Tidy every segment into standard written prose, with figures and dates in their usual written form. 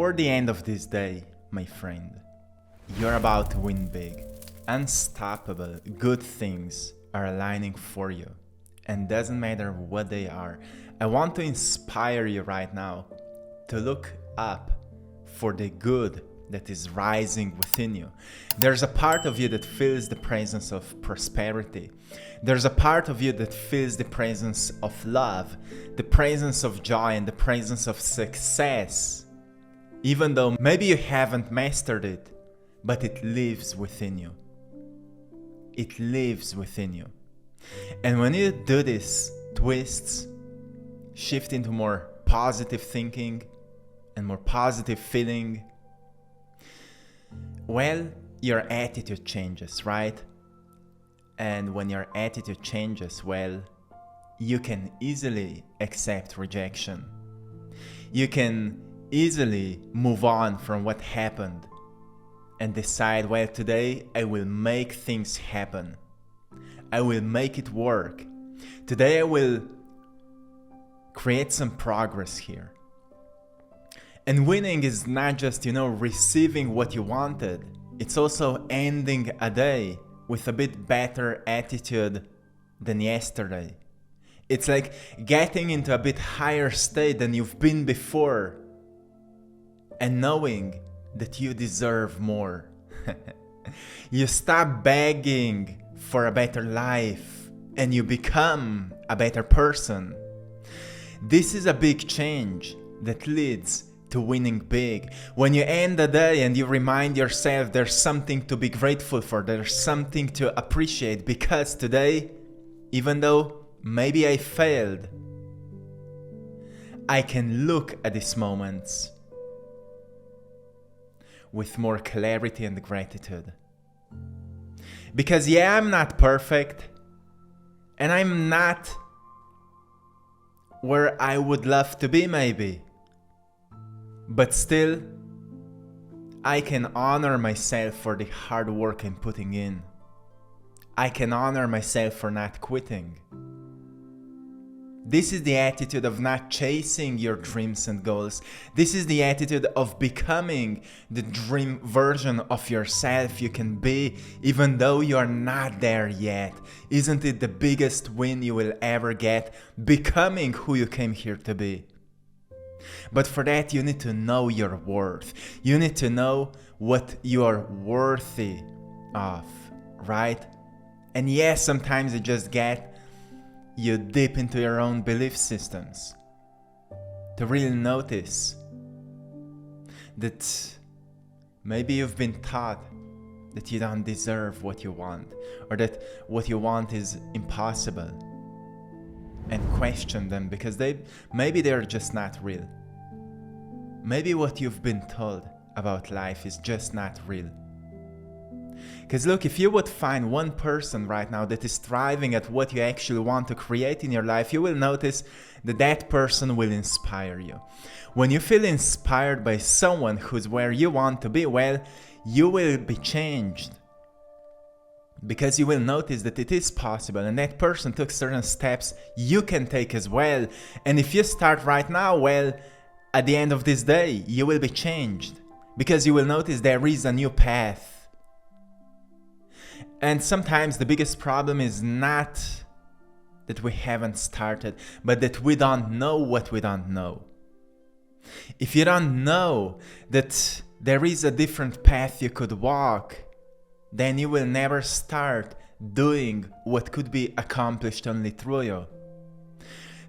before the end of this day, my friend, you're about to win big. Unstoppable, good things are aligning for you. And doesn't matter what they are. I want to inspire you right now to look up for the good that is rising within you. There's a part of you that feels the presence of prosperity. There's a part of you that feels the presence of love, the presence of joy, and the presence of success. Even though maybe you haven't mastered it, but it lives within you. It lives within you. And when you do this twists, shift into more positive thinking and more positive feeling, well, your attitude changes, right? And when your attitude changes, well, you can easily accept rejection. You can easily move on from what happened and decide, well, today I will make things happen. I will make it work. Today I will create some progress here. And winning is not just, receiving what you wanted. It's also ending a day with a bit better attitude than yesterday. It's like getting into a bit higher state than you've been before and knowing that you deserve more. You stop begging for a better life and you become a better person. This is a big change that leads to winning big. When you end the day and you remind yourself there's something to be grateful for, there's something to appreciate, because today, even though maybe I failed, I can look at these moments with more clarity and gratitude. Because yeah, I'm not perfect, and I'm not where I would love to be maybe. But still, I can honor myself for the hard work I'm putting in. I can honor myself for not quitting. This is the attitude of not chasing your dreams and goals. This is the attitude of becoming the dream version of yourself you can be, even though you're not there yet. Isn't it the biggest win you will ever get? Becoming who you came here to be. But for that, you need to know your worth. You need to know what you are worthy of, right? And yes, sometimes you dip into your own belief systems to really notice that maybe you've been taught that you don't deserve what you want, or that what you want is impossible, and question them because maybe they're just not real. Maybe what you've been told about life is just not real. Because look, if you would find one person right now that is thriving at what you actually want to create in your life, you will notice that that person will inspire you. When you feel inspired by someone who's where you want to be, well, you will be changed. Because you will notice that it is possible, and that person took certain steps you can take as well. And if you start right now, well, at the end of this day, you will be changed. Because you will notice there is a new path. And sometimes the biggest problem is not that we haven't started, but that we don't know what we don't know. If you don't know that there is a different path you could walk, then you will never start doing what could be accomplished only through you.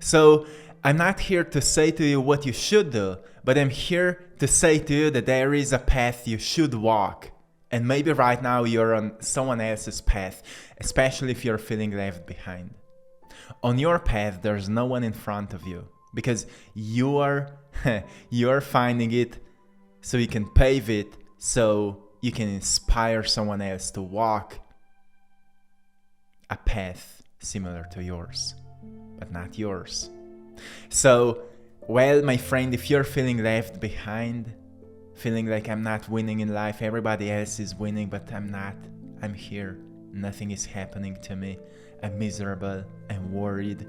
So I'm not here to say to you what you should do, but I'm here to say to you that there is a path you should walk. And maybe right now you're on someone else's path, especially if you're feeling left behind. On your path, there's no one in front of you because you're finding it so you can pave it, so you can inspire someone else to walk a path similar to yours, but not yours. So, well, my friend, if you're feeling left behind, feeling like I'm not winning in life, everybody else is winning, but I'm not. I'm here. Nothing is happening to me. I'm miserable. I'm worried.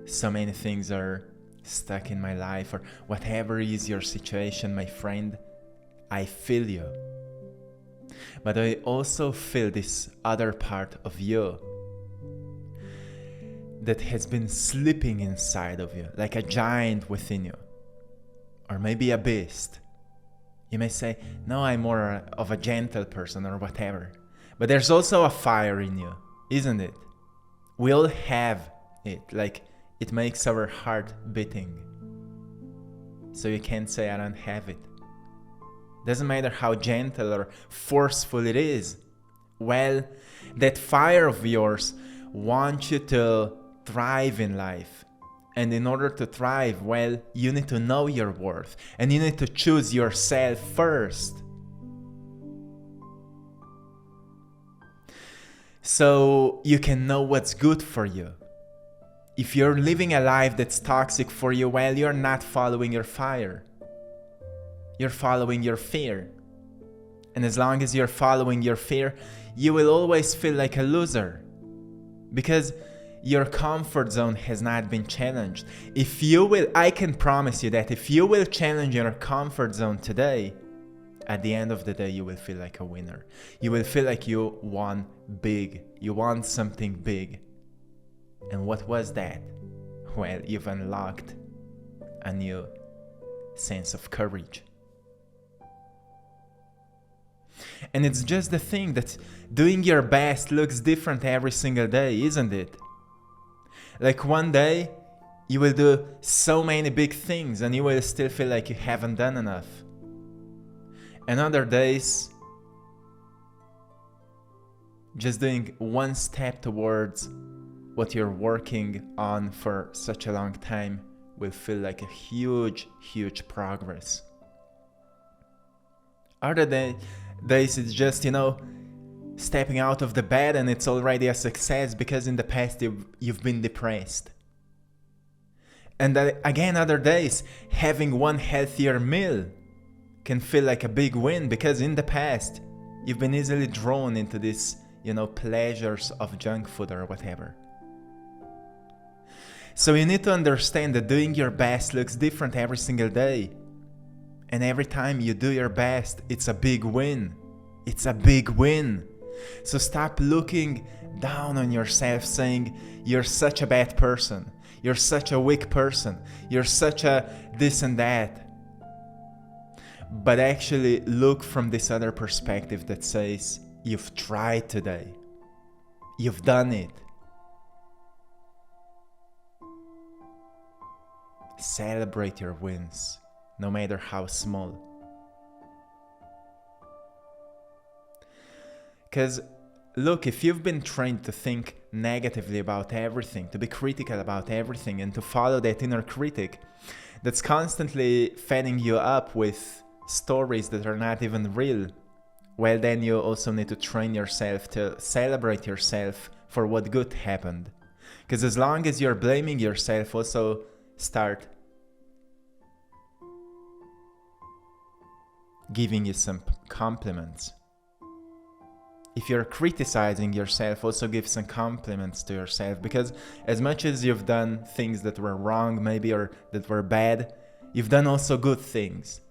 So many things are stuck in my life, or whatever is your situation, my friend, I feel you. But I also feel this other part of you that has been sleeping inside of you, like a giant within you, or maybe a beast. You may say, no, I'm more of a gentle person or whatever. But there's also a fire in you, isn't it? We all have it, like it makes our heart beating. So you can't say I don't have it. Doesn't matter how gentle or forceful it is. Well, that fire of yours wants you to thrive in life. And in order to thrive, well, you need to know your worth. And you need to choose yourself first. So you can know what's good for you. If you're living a life that's toxic for you, well, you're not following your fire. You're following your fear. And as long as you're following your fear, you will always feel like a loser. Because your comfort zone has not been challenged. I can promise you that if you will challenge your comfort zone today, at the end of the day, you will feel like a winner. You will feel like you won big. You won something big. And what was that? Well, you've unlocked a new sense of courage. And it's just the thing that doing your best looks different every single day, isn't it? Like one day, you will do so many big things and you will still feel like you haven't done enough. And other days, just doing one step towards what you're working on for such a long time will feel like a huge, huge progress. Other days, it's just, stepping out of the bed and it's already a success because in the past you've been depressed. And again, other days, having one healthier meal can feel like a big win because in the past you've been easily drawn into this, pleasures of junk food or whatever. So you need to understand that doing your best looks different every single day. And every time you do your best, it's a big win. It's a big win. So stop looking down on yourself saying, you're such a bad person. You're such a weak person. You're such a this and that. But actually look from this other perspective that says, you've tried today. You've done it. Celebrate your wins, no matter how small. Because, look, if you've been trained to think negatively about everything, to be critical about everything, and to follow that inner critic that's constantly feeding you up with stories that are not even real, well, then you also need to train yourself to celebrate yourself for what good happened. Because as long as you're blaming yourself, also start giving you some compliments. If you're criticizing yourself, also give some compliments to yourself, because as much as you've done things that were wrong maybe, or that were bad, you've done also good things.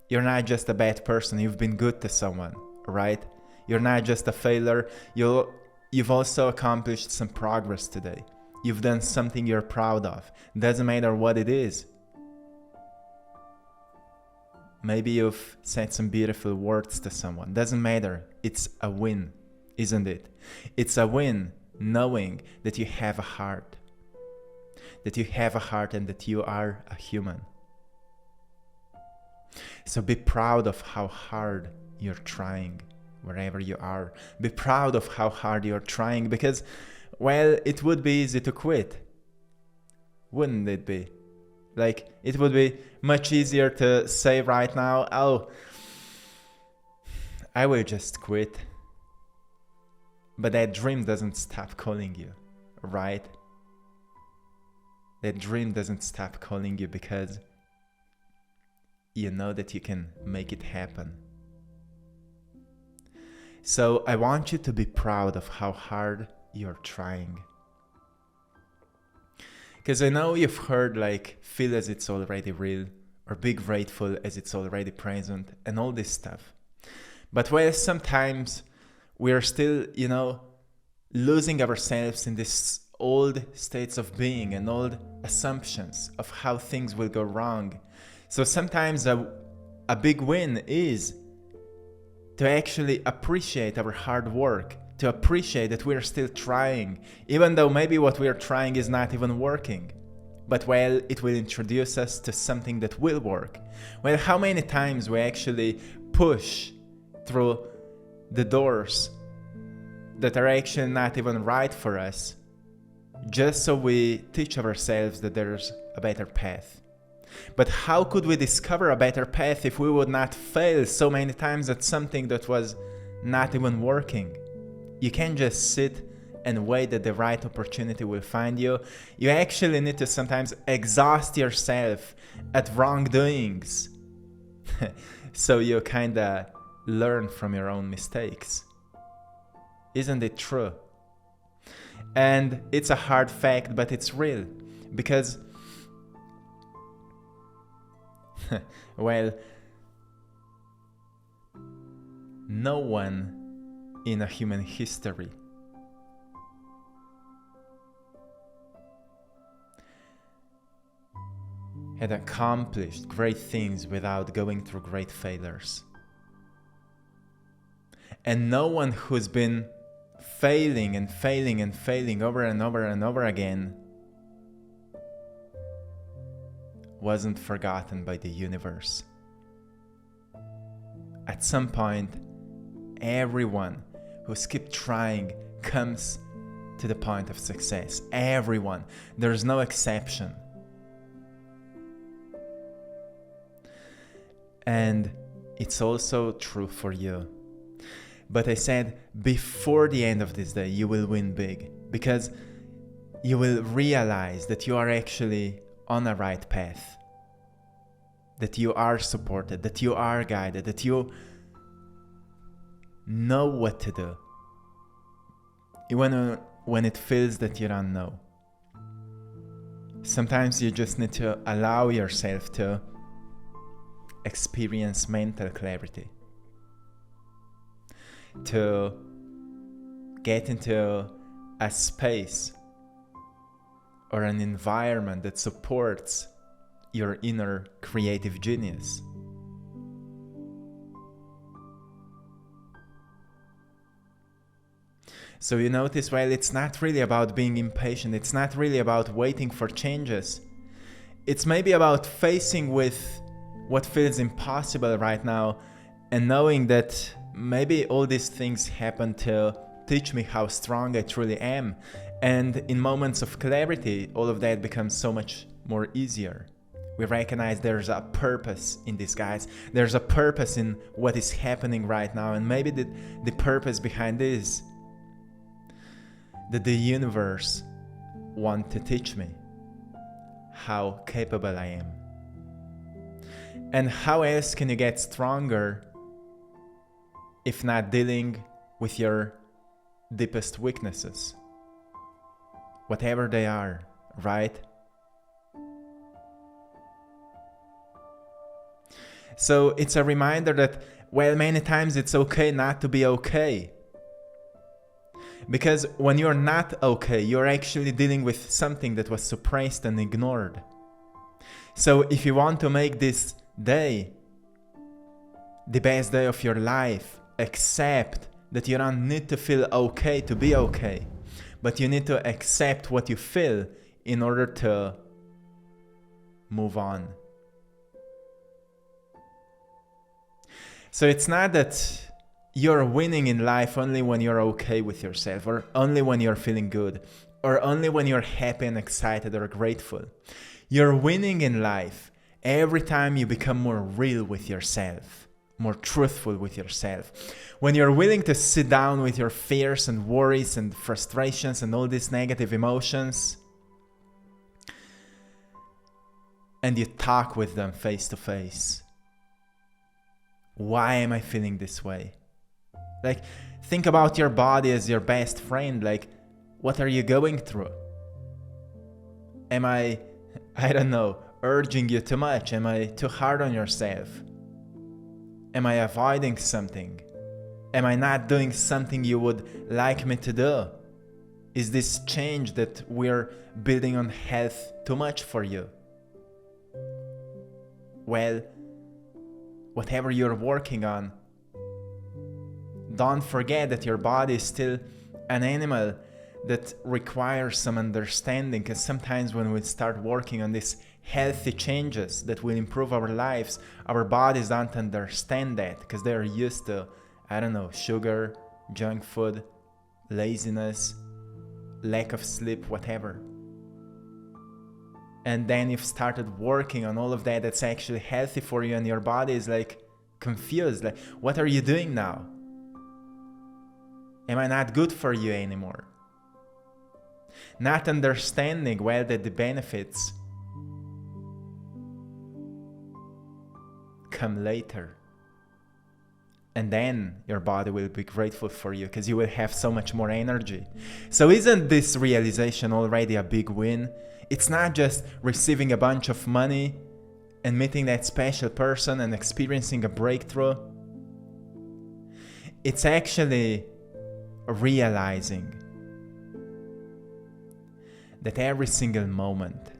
You're not just a bad person, you've been good to someone, right? You're not just a failure, you've also accomplished some progress today. You've done something you're proud of. Doesn't matter what it is. Maybe you've said some beautiful words to someone. Doesn't matter. It's a win, isn't it? It's a win knowing that you have a heart. That you have a heart and that you are a human. So be proud of how hard you're trying wherever you are. Be proud of how hard you're trying because, well, it would be easy to quit. Wouldn't it be? Like, it would be much easier to say right now, oh, I will just quit. But that dream doesn't stop calling you, right? That dream doesn't stop calling you because you know that you can make it happen. So I want you to be proud of how hard you're trying. Because I know you've heard like feel as it's already real, or be grateful as it's already present, and all this stuff. But while sometimes we're still, losing ourselves in this old states of being and old assumptions of how things will go wrong. So sometimes a big win is to actually appreciate our hard work, to appreciate that we're still trying, even though maybe what we're trying is not even working. But well, it will introduce us to something that will work. Well, how many times we actually push through the doors that are actually not even right for us, just so we teach ourselves that there's a better path. But how could we discover a better path if we would not fail so many times at something that was not even working? You can't just sit and wait that the right opportunity will find you. You actually need to sometimes exhaust yourself at wrongdoings so you kinda learn from your own mistakes. Isn't it true? And it's a hard fact, but it's real. Because, well, no one in a human history had accomplished great things without going through great failures. And no one who's been failing and failing and failing over and over and over again wasn't forgotten by the universe. At some point, everyone who's kept trying comes to the point of success. Everyone. There's no exception. And it's also true for you. But I said, before the end of this day, you will win big, because you will realize that you are actually on a right path, that you are supported, that you are guided, that you know what to do, even when it feels that you don't know. Sometimes you just need to allow yourself to experience mental clarity, to get into a space or an environment that supports your inner creative genius. So you notice, well, it's not really about being impatient. It's not really about waiting for changes. It's maybe about facing with what feels impossible right now and knowing that maybe all these things happen to teach me how strong I truly am. And in moments of clarity, all of that becomes so much more easier. We recognize there's a purpose in this, guys. There's a purpose in what is happening right now. And maybe the purpose behind this, that the universe wants to teach me how capable I am. And how else can you get stronger if not dealing with your deepest weaknesses, whatever they are, right? So it's a reminder that, well, many times it's okay not to be okay. Because when you're not okay, you're actually dealing with something that was suppressed and ignored. So if you want to make this day the best day of your life, accept that you don't need to feel okay to be okay, but you need to accept what you feel in order to move on. So it's not that you're winning in life only when you're okay with yourself, or only when you're feeling good, or only when you're happy and excited or grateful. You're winning in life every time you become more real with yourself, more truthful with yourself. When you're willing to sit down with your fears and worries and frustrations and all these negative emotions, and you talk with them face to face. Why am I feeling this way? Like, think about your body as your best friend. Like, what are you going through? Am I don't know, urging you too much? Am I too hard on yourself? Am I avoiding something? Am I not doing something you would like me to do? Is this change that we're building on health too much for you? Well, whatever you're working on, don't forget that your body is still an animal that requires some understanding, because sometimes when we start working on these healthy changes that will improve our lives, our bodies don't understand that because they are used to, I don't know, sugar, junk food, laziness, lack of sleep, whatever. And then you've started working on all of that that's actually healthy for you, and your body is like confused, like, what are you doing now? Am I not good for you anymore? Not understanding well that the benefits come later. And then your body will be grateful for you because you will have so much more energy. So isn't this realization already a big win? It's not just receiving a bunch of money and meeting that special person and experiencing a breakthrough. It's actually realizing that every single moment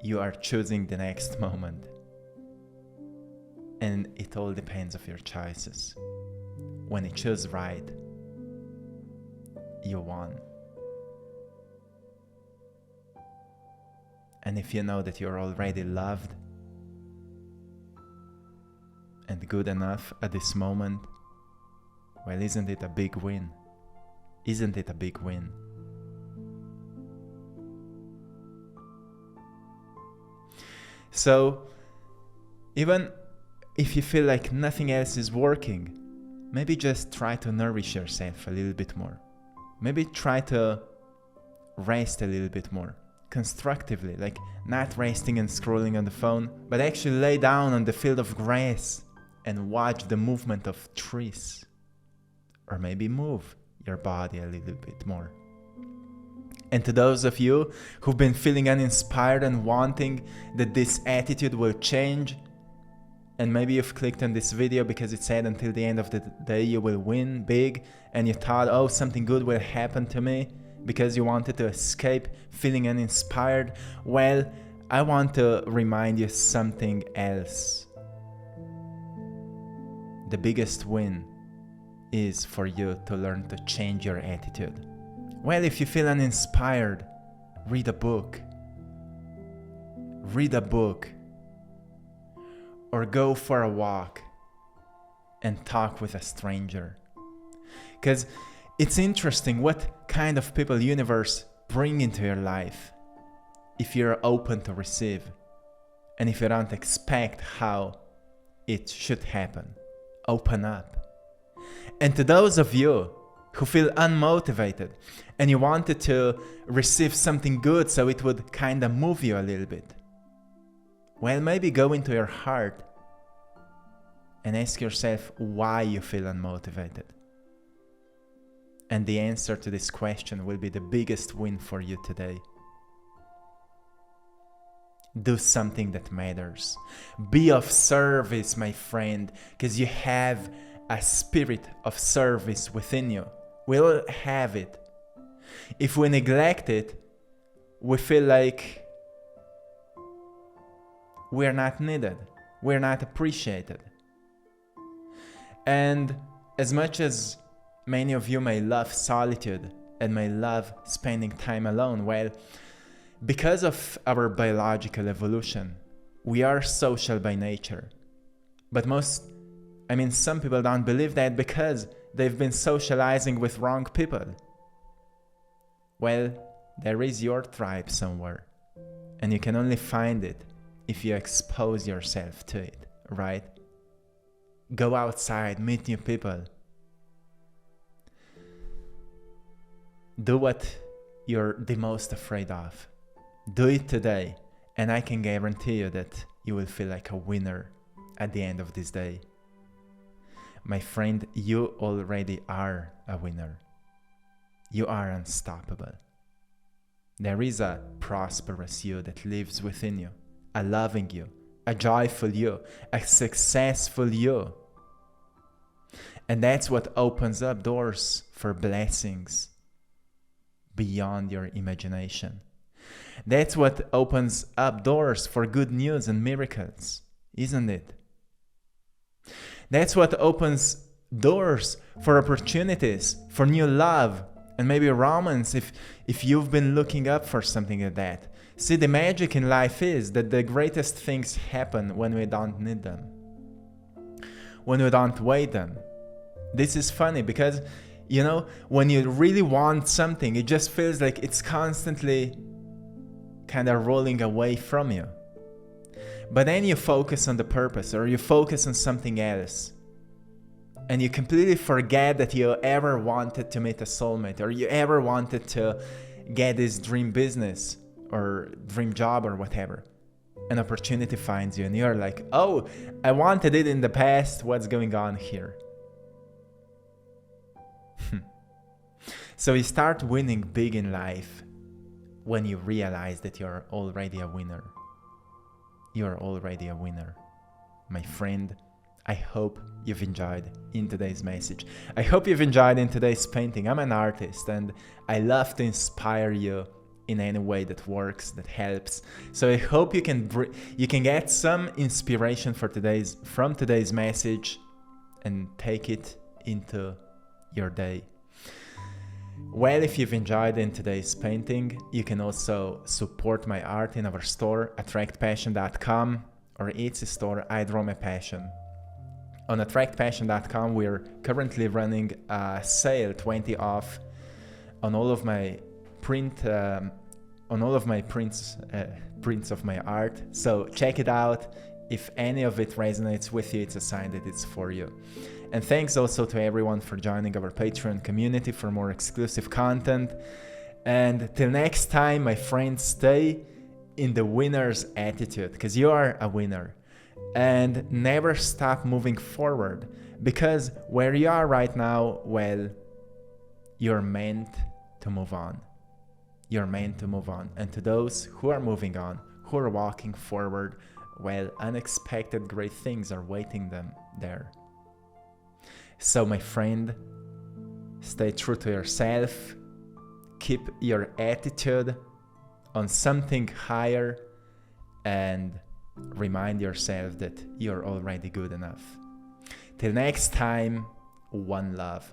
you are choosing the next moment, and it all depends of your choices. When you choose right, you won. And if you know that you're already loved and good enough at this moment, well, isn't it a big win? Isn't it a big win? So, even if you feel like nothing else is working, maybe just try to nourish yourself a little bit more. Maybe try to rest a little bit more, constructively, like not resting and scrolling on the phone, but actually lay down on the field of grass and watch the movement of trees. Or maybe move your body a little bit more. And to those of you who've been feeling uninspired and wanting that this attitude will change, and maybe you've clicked on this video because it said until the end of the day you will win big, and you thought, oh, something good will happen to me, because you wanted to escape feeling uninspired, well, I want to remind you something else. The biggest win is for you to learn to change your attitude. Well, if you feel uninspired, read a book. Read a book. Or go for a walk and talk with a stranger. Because it's interesting what kind of people universe bring into your life if you're open to receive, and if you don't expect how it should happen. Open up. And to those of you who feel unmotivated and you wanted to receive something good so it would kind of move you a little bit, well, maybe go into your heart and ask yourself why you feel unmotivated. And the answer to this question will be the biggest win for you today. Do something that matters. Be of service, my friend, because you have a spirit of service within you. We all have it. If we neglect it, we feel like we're not needed, we're not appreciated. And as much as many of you may love solitude and may love spending time alone, well, because of our biological evolution, we are social by nature. But some people don't believe that because they've been socializing with wrong people. Well, there is your tribe somewhere, and you can only find it if you expose yourself to it, right? Go outside, meet new people. Do what you're the most afraid of. Do it today, and I can guarantee you that you will feel like a winner at the end of this day. My friend, you already are a winner. You are unstoppable. There is a prosperous you that lives within you, a loving you, a joyful you, a successful you. And that's what opens up doors for blessings beyond your imagination. That's what opens up doors for good news and miracles, isn't it? That's what opens doors for opportunities, for new love, and maybe romance if you've been looking up for something like that. See, the magic in life is that the greatest things happen when we don't need them, when we don't wait them. This is funny because, you know, when you really want something, it just feels like it's constantly kind of rolling away from you. But then you focus on the purpose, or you focus on something else, and you completely forget that you ever wanted to meet a soulmate, or you ever wanted to get this dream business or dream job or whatever. An opportunity finds you and you're like, oh, I wanted it in the past, what's going on here? So you start winning big in life when you realize that you're already a winner. You're already a winner. My friend, I hope you've enjoyed in today's message. I hope you've enjoyed in today's painting. I'm an artist and I love to inspire you in any way that works, that helps. So I hope you can get some inspiration from today's message and take it into your day. Well, if you've enjoyed in today's painting, you can also support my art in our store, AttractPassion.com, or its store, I Draw My Passion. On AttractPassion.com, we're currently running a sale, 20 off, on all of my prints of my art. So check it out. If any of it resonates with you, it's a sign that it's for you. And thanks also to everyone for joining our Patreon community for more exclusive content. And till next time, my friends, stay in the winner's attitude, because you are a winner. And never stop moving forward, because where you are right now, well, you're meant to move on. You're meant to move on. And to those who are moving on, who are walking forward, well, unexpected great things are waiting them there. So my friend, stay true to yourself, keep your attitude on something higher, and remind yourself that you're already good enough. Till next time, one love.